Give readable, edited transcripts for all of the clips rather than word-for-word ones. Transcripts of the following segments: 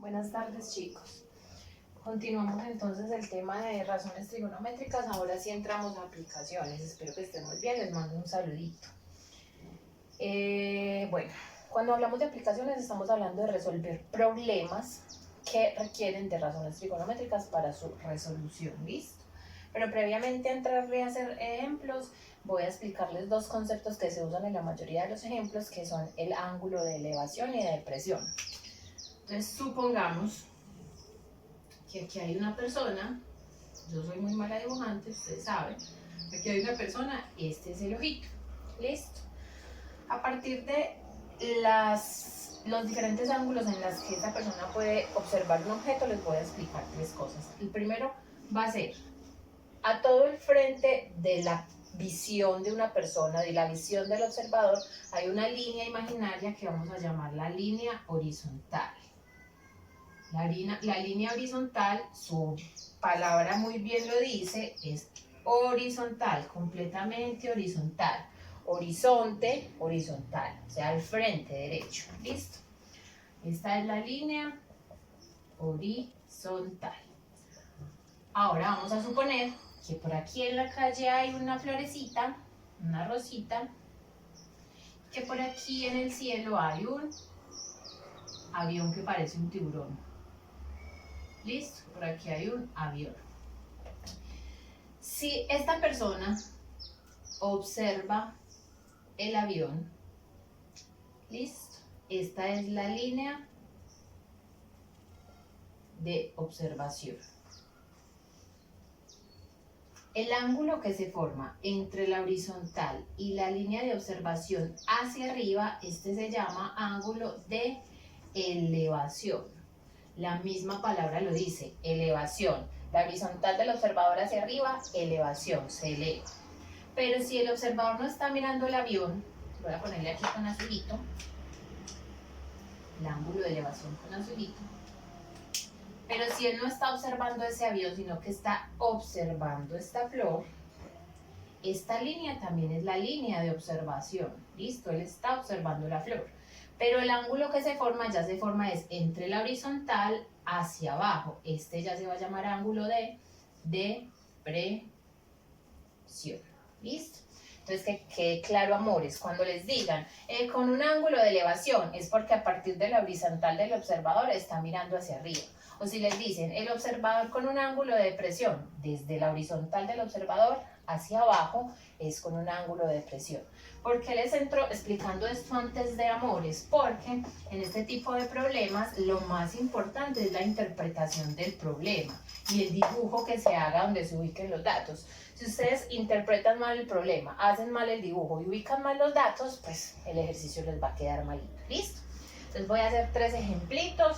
Buenas tardes, chicos. Continuamos entonces el tema de razones trigonométricas. Ahora sí entramos a aplicaciones. Espero que estén muy bien. Les mando un saludito. Bueno, cuando hablamos de aplicaciones estamos hablando de resolver problemas que requieren de razones trigonométricas para su resolución. ¿Listo? Pero previamente a entrarle a hacer ejemplos, voy a explicarles dos conceptos que se usan en la mayoría de los ejemplos, que son el ángulo de elevación y de depresión. Entonces, supongamos que aquí hay una persona, yo soy muy mala dibujante, ustedes saben, aquí hay una persona, este es el ojito, listo. A partir de los diferentes ángulos en los que esta persona puede observar un objeto, les voy a explicar tres cosas. El primero va a ser, a todo el frente de la visión de una persona, de la visión del observador, hay una línea imaginaria que vamos a llamar la línea horizontal. La línea horizontal, su palabra muy bien lo dice, es horizontal, completamente horizontal. Horizonte, horizontal, o sea, al frente derecho. ¿Listo? Esta es la línea horizontal. Ahora vamos a suponer que por aquí en la calle hay una florecita, una rosita, que por aquí en el cielo hay un avión que parece un tiburón. Listo, por aquí hay un avión. Si esta persona observa el avión, listo, esta es la línea de observación. El ángulo que se forma entre la horizontal y la línea de observación hacia arriba, este se llama ángulo de elevación. La misma palabra lo dice, elevación. La horizontal del observador hacia arriba, elevación, se eleva. Pero si el observador no está mirando el avión, voy a ponerle aquí con azulito, el ángulo de elevación con azulito. Pero si él no está observando ese avión, sino que está observando esta flor, esta línea también es la línea de observación. Listo, él está observando la flor. Pero el ángulo que se forma, ya se forma es entre la horizontal hacia abajo. Este ya se va a llamar ángulo de depresión. ¿Listo? Entonces, que quede claro, amores, cuando les digan con un ángulo de elevación, es porque a partir de la horizontal del observador está mirando hacia arriba. O si les dicen el observador con un ángulo de depresión, desde la horizontal del observador hacia abajo, es con un ángulo de depresión. ¿Por qué les entro explicando esto antes de, amores? Porque en este tipo de problemas lo más importante es la interpretación del problema y el dibujo que se haga donde se ubiquen los datos. Si ustedes interpretan mal el problema, hacen mal el dibujo y ubican mal los datos, pues el ejercicio les va a quedar malito. ¿Listo? Entonces voy a hacer tres ejemplitos.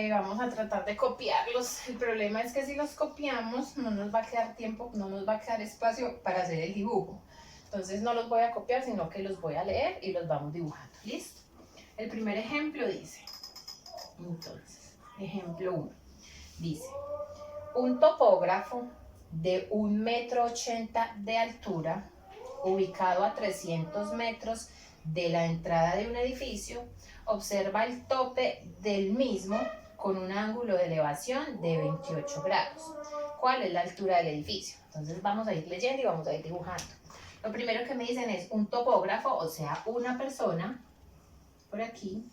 Vamos a tratar de copiarlos. El problema es que si los copiamos no nos va a quedar tiempo, no nos va a quedar espacio para hacer el dibujo. Entonces no los voy a copiar, sino que los voy a leer y los vamos dibujando. ¿Listo? El primer ejemplo dice, entonces, ejemplo 1, dice, un topógrafo de 1,80 m de altura, ubicado a 300 metros de la entrada de un edificio, observa el tope del mismo con un ángulo de elevación de 28 grados. ¿Cuál es la altura del edificio? Entonces vamos a ir leyendo y vamos a ir dibujando. Lo primero que me dicen es un topógrafo, o sea, una persona, por aquí,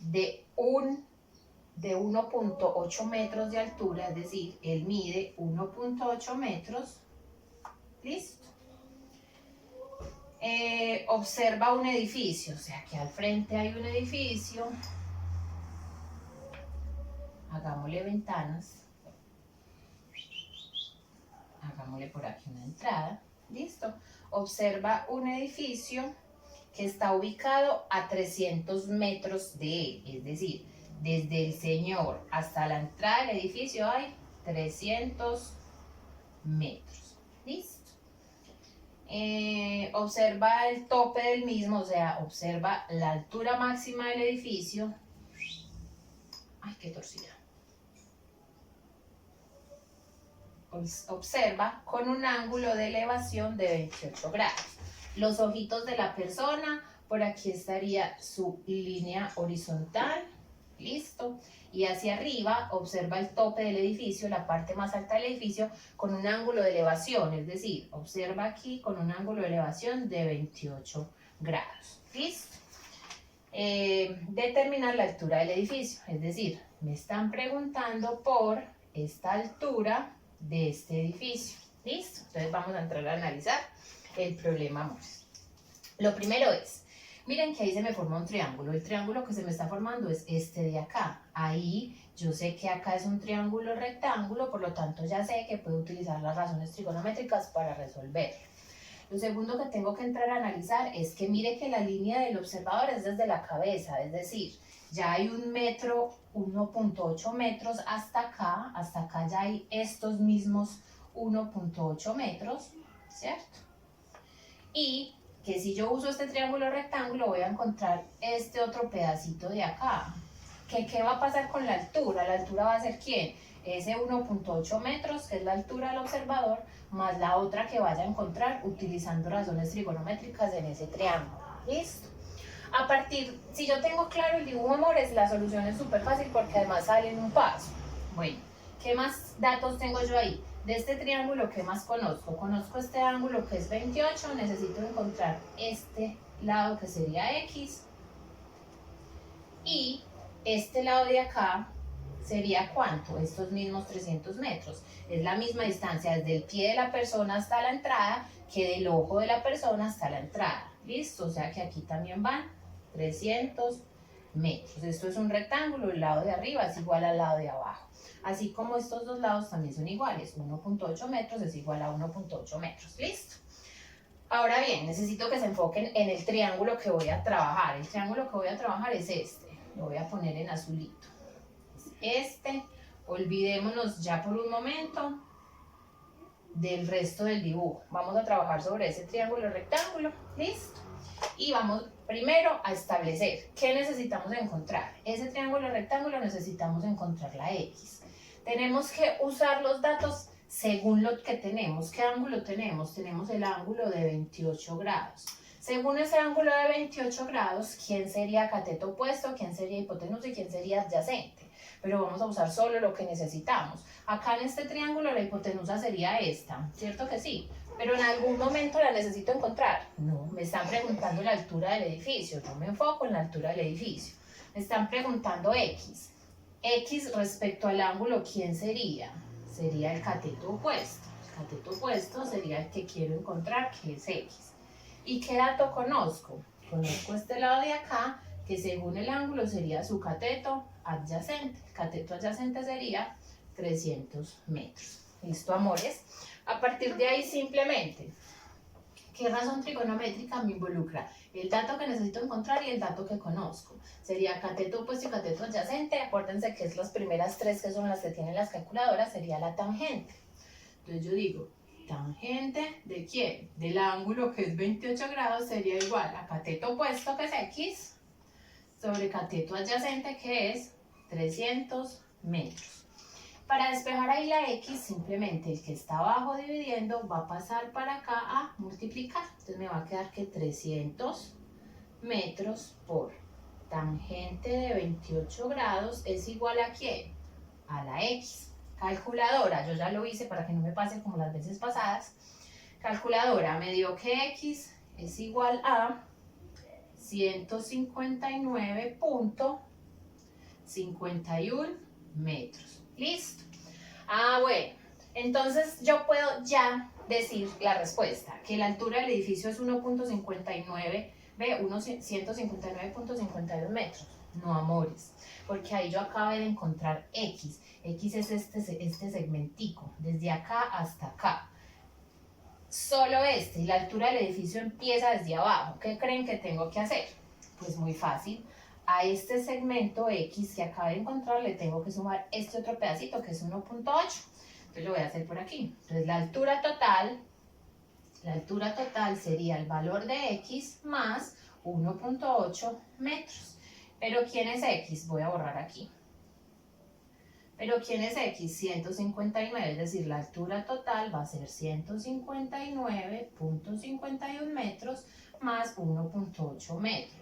de 1,8 metros de altura, es decir, él mide 1,8 metros, listo. Observa un edificio, o sea que al frente hay un edificio, hagámosle ventanas, hagámosle por aquí una entrada, listo. Observa un edificio que está ubicado a 300 metros de él, es decir, desde el señor hasta la entrada del edificio hay 300 metros, listo. Observa el tope del mismo, o sea, observa la altura máxima del edificio. Ay, qué torcida. Observa con un ángulo de elevación de 28 grados. Los ojitos de la persona por aquí estaría su línea horizontal, listo, y hacia arriba observa el tope del edificio, la parte más alta del edificio, con un ángulo de elevación, es decir, observa aquí con un ángulo de elevación de 28 grados, listo. Determinar la altura del edificio, es decir, me están preguntando por esta altura de este edificio, listo. Entonces vamos a entrar a analizar el problema, amores. Lo primero es, miren que ahí se me forma un triángulo. El triángulo que se me está formando es este de acá. Ahí yo sé que acá es un triángulo rectángulo, por lo tanto ya sé que puedo utilizar las razones trigonométricas para resolver. Lo segundo que tengo que entrar a analizar es que mire que la línea del observador es desde la cabeza, es decir, ya hay 1 metro, 1.8 metros hasta acá ya hay estos mismos 1.8 metros, ¿cierto? Y que si yo uso este triángulo rectángulo voy a encontrar este otro pedacito de acá. ¿Qué va a pasar con la altura? La altura va a ser ¿quién? Ese 1.8 metros, que es la altura del observador, más la otra que vaya a encontrar utilizando razones trigonométricas en ese triángulo. ¿Listo? A partir, si yo tengo claro el dibujo, amores, la solución es súper fácil porque además sale en un paso. Bueno, ¿qué más datos tengo yo ahí? De este triángulo, ¿qué más conozco? Conozco este ángulo que es 28, necesito encontrar este lado que sería X. Y este lado de acá sería ¿cuánto? Estos mismos 300 metros. Es la misma distancia desde el pie de la persona hasta la entrada que del ojo de la persona hasta la entrada. ¿Listo? O sea que aquí también van 300 metros. Esto es un rectángulo, el lado de arriba es igual al lado de abajo. Así como estos dos lados también son iguales. 1.8 metros es igual a 1.8 metros. ¿Listo? Ahora bien, necesito que se enfoquen en el triángulo que voy a trabajar. El triángulo que voy a trabajar es este. Lo voy a poner en azulito. Este, olvidémonos ya por un momento del resto del dibujo. Vamos a trabajar sobre ese triángulo rectángulo, listo. Y vamos primero a establecer qué necesitamos encontrar. Ese triángulo rectángulo necesitamos encontrar la X. Tenemos que usar los datos según lo que tenemos. ¿Qué ángulo tenemos? Tenemos el ángulo de 28 grados. Según ese ángulo de 28 grados, ¿quién sería cateto opuesto? ¿Quién sería hipotenusa? ¿Y quién sería adyacente? Pero vamos a usar solo lo que necesitamos. Acá en este triángulo la hipotenusa sería esta, ¿cierto que sí? Pero en algún momento la necesito encontrar. No, me están preguntando la altura del edificio. Yo me enfoco en la altura del edificio. Me están preguntando X. X respecto al ángulo, ¿quién sería? Sería el cateto opuesto. El cateto opuesto sería el que quiero encontrar, que es X. ¿Y qué dato conozco? Conozco este lado de acá, que según el ángulo sería su cateto adyacente. El cateto adyacente sería 300 metros. ¿Listo, amores? A partir de ahí simplemente, ¿qué razón trigonométrica me involucra? El dato que necesito encontrar y el dato que conozco. Sería cateto opuesto y cateto adyacente. Acuérdense que es las primeras tres que son las que tienen las calculadoras, sería la tangente. Entonces yo digo, tangente ¿de quién? Del ángulo que es 28 grados sería igual a cateto opuesto que es X sobre cateto adyacente que es 300 metros. Para despejar ahí la X, simplemente el que está abajo dividiendo va a pasar para acá a multiplicar. Entonces me va a quedar que 300 metros por tangente de 28 grados es igual a ¿quién? A la X. Calculadora, yo ya lo hice para que no me pase como las veces pasadas. Calculadora, me dio que X es igual a 159.51 metros. ¿Listo? Bueno, entonces yo puedo ya decir la respuesta, que la altura del edificio es 1.59, ve, 159.52 metros. No, amores, porque ahí yo acabé de encontrar X. X es este segmentico, desde acá hasta acá. Solo y la altura del edificio empieza desde abajo. ¿Qué creen que tengo que hacer? Pues muy fácil. A este segmento X que acabo de encontrar le tengo que sumar este otro pedacito que es 1.8. Entonces lo voy a hacer por aquí. Entonces la altura total sería el valor de X más 1.8 metros. ¿Pero quién es X? Voy a borrar aquí. ¿Pero quién es X? 159, es decir, la altura total va a ser 159.51 metros más 1.8 metros.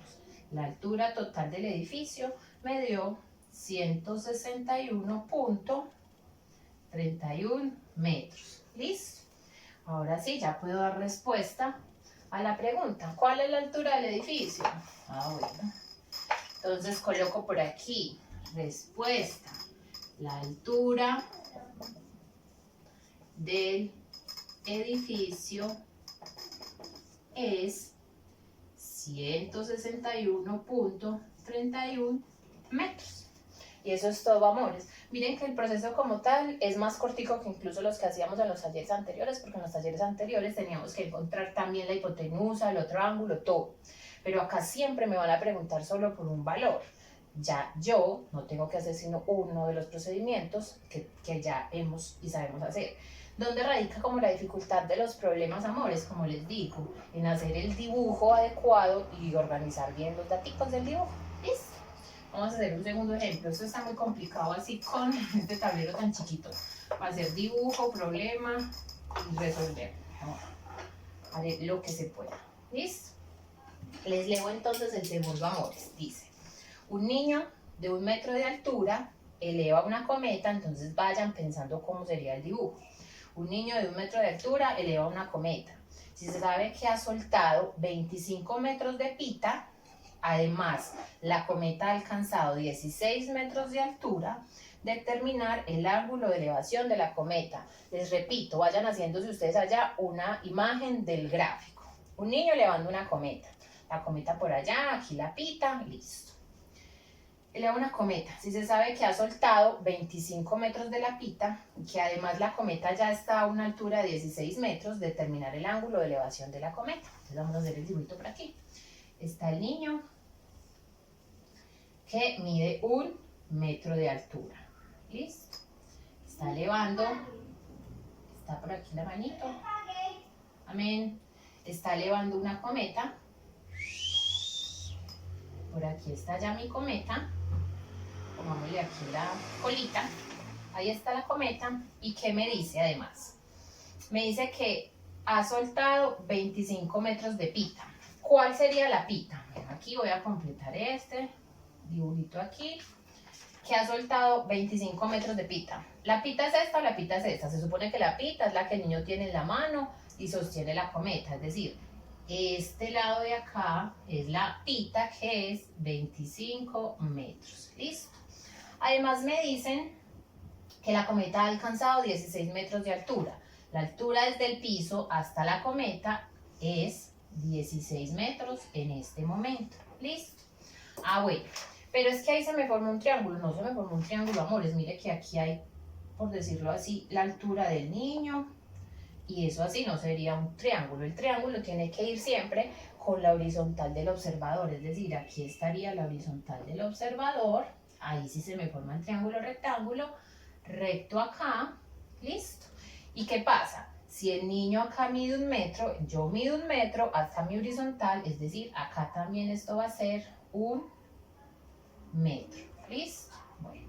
La altura total del edificio me dio 161.31 metros. ¿Listo? Ahora sí, ya puedo dar respuesta a la pregunta. ¿Cuál es la altura del edificio? Bueno. Entonces coloco por aquí, respuesta. La altura del edificio es 161.31 metros. Y eso es todo, amores. Miren que el proceso como tal es más cortico que incluso los que hacíamos en los talleres anteriores, porque en los talleres anteriores teníamos que encontrar también la hipotenusa, el otro ángulo, todo. Pero acá siempre me van a preguntar solo por un valor. Ya yo no tengo que hacer sino uno de los procedimientos que ya hemos y sabemos hacer. ¿Dónde radica como la dificultad de los problemas, amores? Como les digo, en hacer el dibujo adecuado y organizar bien los datos del dibujo. ¿Listo? Vamos a hacer un segundo ejemplo. Esto está muy complicado así con este tablero tan chiquito. Va a ser dibujo, problema y resolver. Haré lo que se pueda. ¿Listo? Les leo entonces el segundo, amores. Dice, un niño de 1 metro de altura eleva una cometa, entonces vayan pensando cómo sería el dibujo. Un niño de 1 metro de altura eleva una cometa. Si se sabe que ha soltado 25 metros de pita, además la cometa ha alcanzado 16 metros de altura, determinar el ángulo de elevación de la cometa. Les repito, vayan haciéndose ustedes allá una imagen del gráfico. Un niño elevando una cometa. La cometa por allá, aquí la pita, listo. Eleva una cometa. Si se sabe que ha soltado 25 metros de la pita, que además la cometa ya está a una altura de 16 metros, determinar el ángulo de elevación de la cometa. Entonces vamos a hacer el dibujito por aquí. Está el niño que mide 1 metro de altura. ¿Listo? Está elevando. Está por aquí la manito. Amén. Está elevando una cometa. Por aquí está ya mi cometa. Pongámosle aquí la colita. Ahí está la cometa. ¿Y qué me dice además? Me dice que ha soltado 25 metros de pita. ¿Cuál sería la pita? Bueno, aquí voy a completar este dibujito aquí. Que ha soltado 25 metros de pita. ¿La pita es esta o la pita es esta? Se supone que la pita es la que el niño tiene en la mano y sostiene la cometa. Es decir, este lado de acá es la pita, que es 25 metros. ¿Listo? Además me dicen que la cometa ha alcanzado 16 metros de altura. La altura desde el piso hasta la cometa es 16 metros en este momento. ¿Listo? Bueno, pero es que ahí se me formó un triángulo. No se me formó un triángulo, amores. Mire que aquí hay, por decirlo así, la altura del niño. Y eso así no sería un triángulo. El triángulo tiene que ir siempre con la horizontal del observador. Es decir, aquí estaría la horizontal del observador. Ahí sí se me forma el triángulo rectángulo. Recto acá. Listo. ¿Y qué pasa? Si el niño acá mide 1 metro, yo mido 1 metro hasta mi horizontal. Es decir, acá también esto va a ser 1 metro. ¿Listo? Bueno,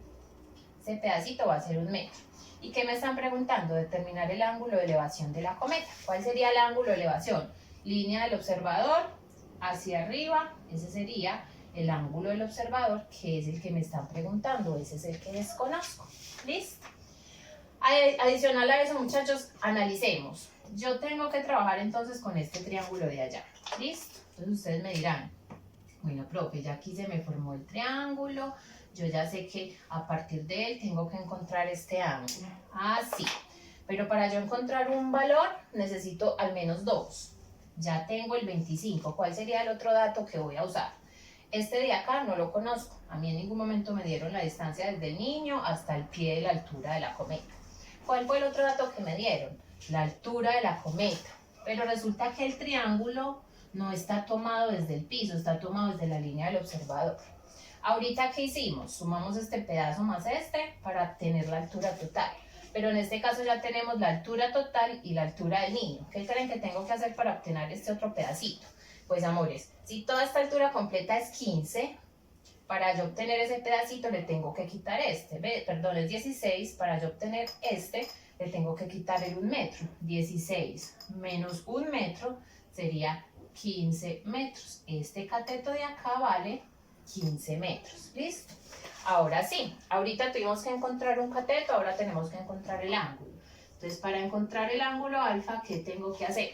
ese pedacito va a ser 1 metro. ¿Y qué me están preguntando? Determinar el ángulo de elevación de la cometa. ¿Cuál sería el ángulo de elevación? Línea del observador hacia arriba. Ese sería el ángulo del observador, que es el que me están preguntando. Ese es el que desconozco. ¿Listo? Adicional a eso, muchachos, analicemos. Yo tengo que trabajar entonces con este triángulo de allá. ¿Listo? Entonces ustedes me dirán, bueno, profe, ya aquí se me formó el triángulo. Yo ya sé que a partir de él tengo que encontrar este ángulo. Sí. Pero para yo encontrar un valor necesito al menos 2. Ya tengo el 25. ¿Cuál sería el otro dato que voy a usar? Este de acá no lo conozco. A mí en ningún momento me dieron la distancia desde el niño hasta el pie de la altura de la cometa. ¿Cuál fue el otro dato que me dieron? La altura de la cometa. Pero resulta que el triángulo no está tomado desde el piso, está tomado desde la línea del observador. Ahorita, ¿qué hicimos? Sumamos este pedazo más este para tener la altura total. Pero en este caso ya tenemos la altura total y la altura del niño. ¿Qué creen que tengo que hacer para obtener este otro pedacito? Pues, amores, si toda esta altura completa es 15, para yo obtener ese pedacito le tengo que quitar este. Perdón, es 16. Para yo obtener este, le tengo que quitar el 1 metro. 16 menos 1 metro sería 15 metros. Este cateto de acá vale 15 metros. ¿Listo? Ahora sí, ahorita tuvimos que encontrar un cateto, ahora tenemos que encontrar el ángulo. Entonces, para encontrar el ángulo alfa, ¿qué tengo que hacer?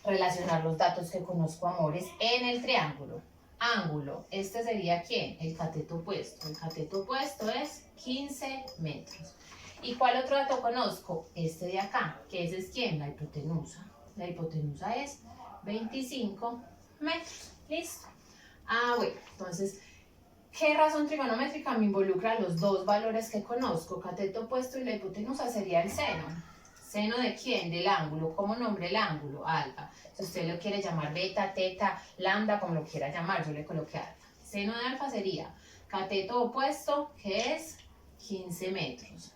Relacionar los datos que conozco, amores, en el triángulo. Ángulo, este sería ¿quién? El cateto opuesto. El cateto opuesto es 15 metros. ¿Y cuál otro dato conozco? Este de acá, que ese es ¿quién? La hipotenusa. La hipotenusa es 25 metros. ¿Listo? Bueno, entonces, ¿qué razón trigonométrica me involucra los dos valores que conozco? Cateto opuesto y la hipotenusa sería el seno. ¿Seno de quién? Del ángulo. ¿Cómo nombre el ángulo? Alfa. Si usted lo quiere llamar beta, teta, lambda, como lo quiera llamar, yo le coloqué alfa. Seno de alfa sería cateto opuesto, que es 15 metros,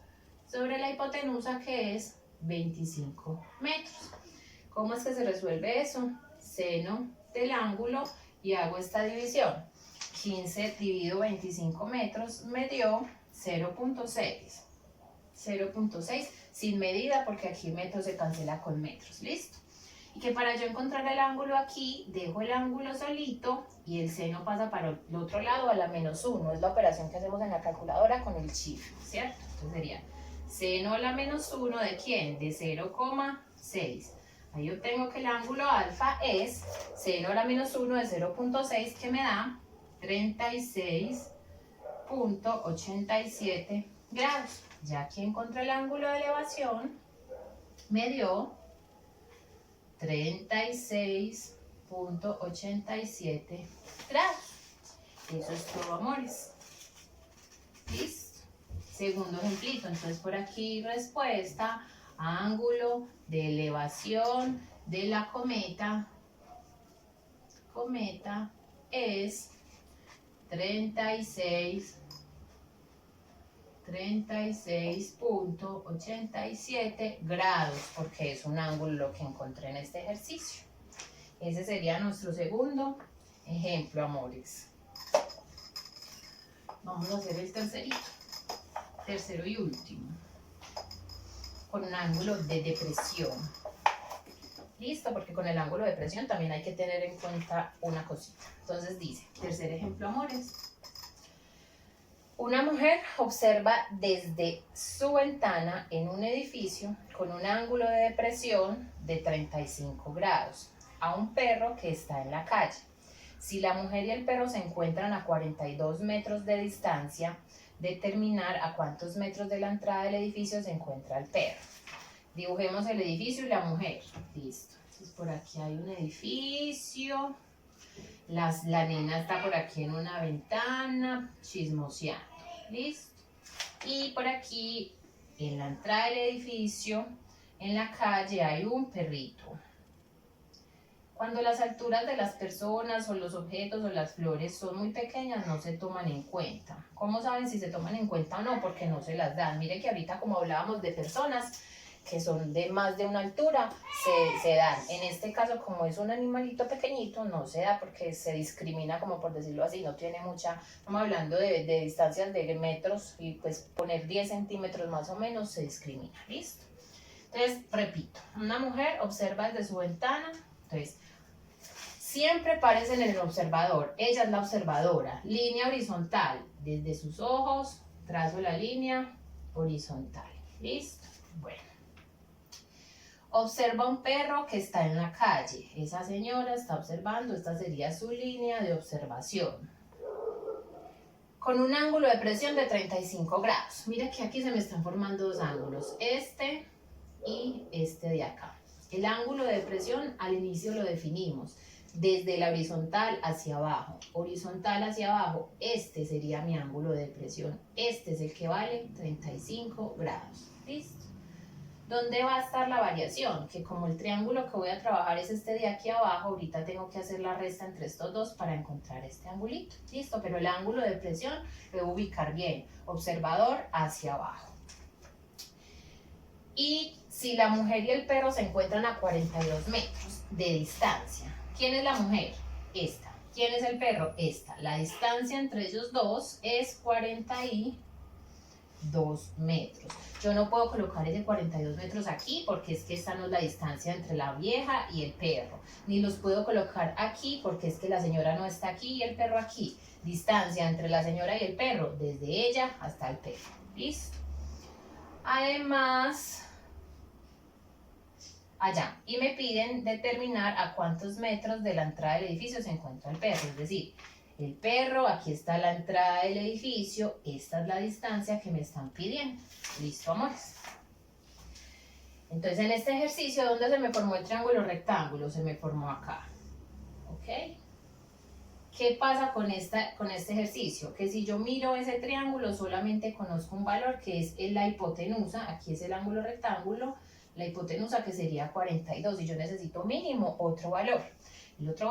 sobre la hipotenusa, que es 25 metros. ¿Cómo es que se resuelve eso? Seno del ángulo y hago esta división. 15 dividido 25 metros me dio 0.6. 0.6 sin medida porque aquí metros se cancela con metros. ¿Listo? Y que para yo encontrar el ángulo aquí, dejo el ángulo solito y el seno pasa para el otro lado a la -1. Es la operación que hacemos en la calculadora con el chifre, ¿cierto? Entonces sería seno a la -1 ¿de quién? De 0,6. Ahí obtengo que el ángulo alfa es seno a la -1 de 0.6, que me da 36.87 grados. Ya aquí encontré el ángulo de elevación, me dio 36.87 grados. Eso es todo, amores. ¿Listo? Segundo ejemplito. Entonces por aquí respuesta, ángulo de elevación de la cometa es 36.87 grados, porque es un ángulo lo que encontré en este ejercicio. Ese sería nuestro segundo ejemplo, amores. Vamos a hacer el tercero y último, con un ángulo de depresión. Listo, porque con el ángulo de depresión también hay que tener en cuenta una cosita. Entonces dice, tercer ejemplo, amores. Una mujer observa desde su ventana en un edificio con un ángulo de depresión de 35 grados a un perro que está en la calle. Si la mujer y el perro se encuentran a 42 metros de distancia, determinar a cuántos metros de la entrada del edificio se encuentra el perro. Dibujemos el edificio y la mujer. Listo. Entonces por aquí hay un edificio. La nena está por aquí en una ventana chismoseando. ¿Listo? Y por aquí, en la entrada del edificio, en la calle, hay un perrito. Cuando las alturas de las personas o los objetos o las flores son muy pequeñas, no se toman en cuenta. ¿Cómo saben si se toman en cuenta o no? Porque no se las dan. Mire que ahorita, como hablábamos de personas que son de más de una altura, se dan. En este caso, como es un animalito pequeñito, no se da porque se discrimina, como por decirlo así, no tiene mucha, estamos hablando de distancias de metros, y pues poner 10 centímetros más o menos se discrimina. ¿Listo? Entonces, repito, una mujer observa desde su ventana. Entonces, siempre parece en el observador, ella es la observadora. Línea horizontal, desde sus ojos, trazo la línea horizontal. ¿Listo? Bueno. Observa un perro que está en la calle. Esa señora está observando, esta sería su línea de observación. Con un ángulo de presión de 35 grados. Mira que aquí se me están formando dos ángulos, este y este de acá. El ángulo de presión al inicio lo definimos desde la horizontal hacia abajo. Horizontal hacia abajo, este sería mi ángulo de presión. Este es el que vale 35 grados. ¿Listo? ¿Dónde va a estar la variación? Que como el triángulo que voy a trabajar es este de aquí abajo, ahorita tengo que hacer la resta entre estos dos para encontrar este angulito. Listo, pero el ángulo de presión lo voy a ubicar bien. Observador hacia abajo. Y si la mujer y el perro se encuentran a 42 metros de distancia, ¿quién es la mujer? Esta. ¿Quién es el perro? Esta. La distancia entre ellos dos es 42 42 metros. Yo no puedo colocar ese 42 metros aquí porque es que esta no es la distancia entre la vieja y el perro. Ni los puedo colocar aquí porque es que la señora no está aquí y el perro aquí. Distancia entre la señora y el perro, desde ella hasta el perro. ¿Listo? Además, allá. Y me piden determinar a cuántos metros de la entrada del edificio se encuentra el perro. Es decir, el perro, aquí está la entrada del edificio, esta es la distancia que me están pidiendo. ¿Listo, amores? Entonces, en este ejercicio, ¿dónde se me formó el triángulo rectángulo? Se me formó acá. ¿Ok? ¿Qué pasa con este ejercicio? Que si yo miro ese triángulo, solamente conozco un valor que es la hipotenusa. Aquí es el ángulo rectángulo. La hipotenusa que sería 42 y yo necesito mínimo otro valor. El otro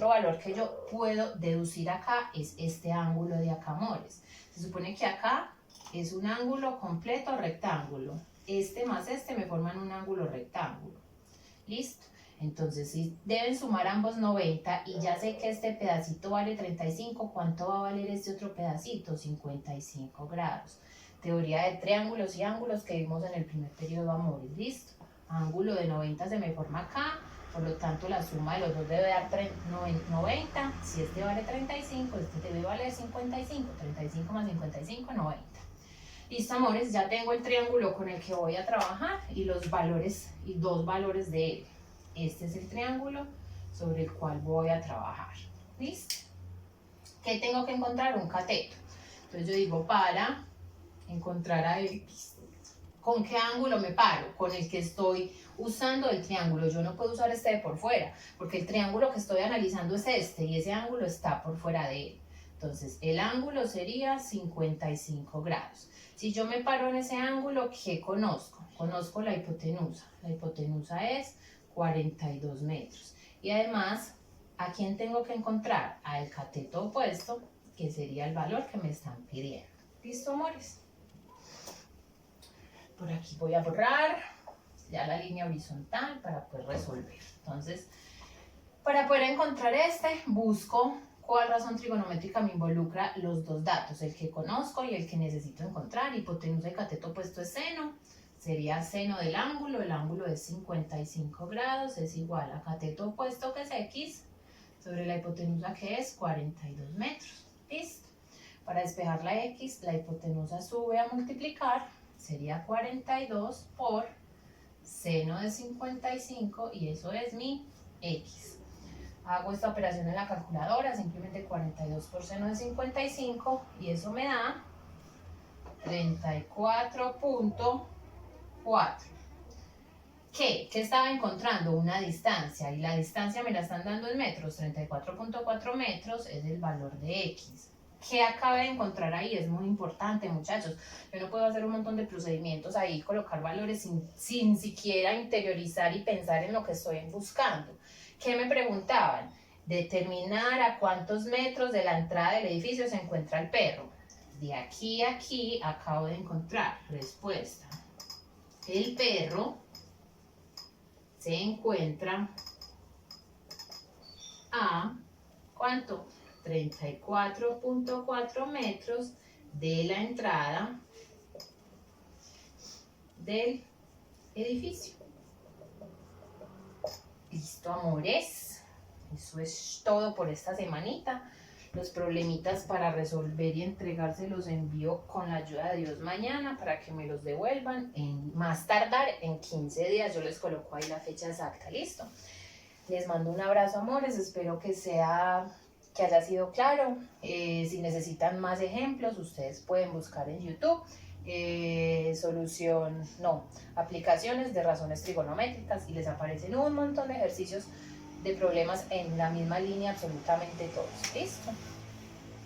valor que yo puedo deducir acá es este ángulo de acá, amores. Se supone que acá es un ángulo completo rectángulo. Este más este me forman un ángulo rectángulo. ¿Listo? Entonces, si deben sumar ambos 90 y ya sé que este pedacito vale 35, ¿cuánto va a valer este otro pedacito? 55 grados. Teoría de triángulos y ángulos que vimos en el primer periodo, amores. ¿Listo? Ángulo de 90 se me forma acá, por lo tanto la suma de los dos debe dar 90. Si este vale 35, este debe valer 55. 35 más 55, 90. Listo, amores, ya tengo el triángulo con el que voy a trabajar y los valores, y dos valores de él. Este es el triángulo sobre el cual voy a trabajar. ¿Listo? ¿Qué tengo que encontrar? Un cateto. Entonces yo digo, para encontrar a X, ¿con qué ángulo me paro? Con el que estoy usando el triángulo. Yo no puedo usar este de por fuera, porque el triángulo que estoy analizando es este, y ese ángulo está por fuera de él. Entonces, el ángulo sería 55 grados. Si yo me paro en ese ángulo, ¿qué conozco? Conozco la hipotenusa. La hipotenusa es 42 metros. Y además, ¿a quién tengo que encontrar? Al cateto opuesto, que sería el valor que me están pidiendo. ¿Listo, amores? Por aquí voy a borrar ya la línea horizontal para poder resolver. Entonces, para poder encontrar busco cuál razón trigonométrica me involucra los dos datos, el que conozco y el que necesito encontrar. Hipotenusa y cateto opuesto es seno. Sería seno del ángulo, el ángulo es 55 grados, es igual a cateto opuesto que es X, sobre la hipotenusa que es 42 metros. ¿Listo? Para despejar la X, la hipotenusa sube a multiplicar, sería 42 por seno de 55 y eso es mi X. Hago esta operación en la calculadora, simplemente 42 por seno de 55 y eso me da 34.4. ¿Qué estaba encontrando? Una distancia, y la distancia me la están dando en metros. 34.4 metros es el valor de X. ¿Qué acabé de encontrar ahí? Es muy importante, muchachos. Yo no puedo hacer un montón de procedimientos ahí, colocar valores sin siquiera interiorizar y pensar en lo que estoy buscando. ¿Qué me preguntaban? Determinar a cuántos metros de la entrada del edificio se encuentra el perro. De aquí a aquí acabo de encontrar respuesta. El perro se encuentra a, ¿cuánto? 34.4 metros de la entrada del edificio. Listo, amores. Eso es todo por esta semanita. Los problemitas para resolver y entregarse los envío con la ayuda de Dios mañana para que me los devuelvan en más tardar en 15 días. Yo les coloco ahí la fecha exacta. Listo. Les mando un abrazo, amores. Espero que haya sido claro. Si necesitan más ejemplos, ustedes pueden buscar en YouTube aplicaciones de razones trigonométricas y les aparecen un montón de ejercicios de problemas en la misma línea, absolutamente todos. ¿Listo?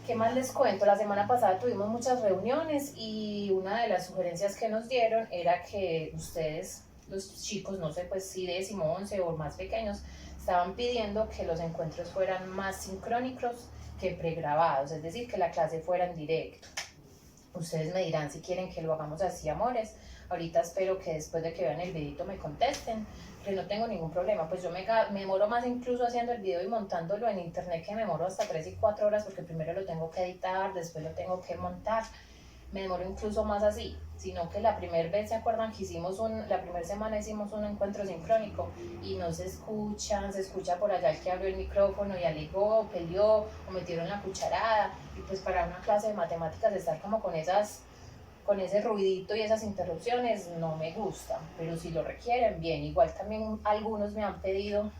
¿Qué más les cuento? La semana pasada tuvimos muchas reuniones y una de las sugerencias que nos dieron era que ustedes, los chicos, no sé pues si décimo, 11 o más pequeños, estaban pidiendo que los encuentros fueran más sincrónicos que pregrabados, es decir, que la clase fuera en directo. Ustedes me dirán si quieren que lo hagamos así, amores. Ahorita espero que después de que vean el videito me contesten, que no tengo ningún problema. Pues yo me demoro más incluso haciendo el video y montándolo en internet, que me demoro hasta 3 y 4 horas porque primero lo tengo que editar, después lo tengo que montar. me demoro incluso más así, sino que la primera vez, ¿se acuerdan que la primera semana hicimos un encuentro sincrónico y no se escuchan, se escucha por allá el que abrió el micrófono y alegó, peleó o metieron la cucharada? Y pues para una clase de matemáticas estar como con ese ruidito y esas interrupciones no me gusta, pero si lo requieren, bien. Igual también algunos me han pedido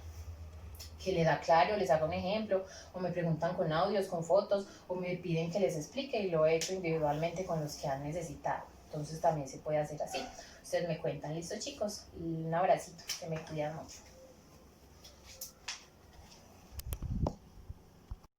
que les aclare o les haga un ejemplo, o me preguntan con audios, con fotos, o me piden que les explique y lo he hecho individualmente con los que han necesitado. Entonces también se puede hacer así. Ustedes me cuentan, listo chicos, un abracito, que me cuidan mucho.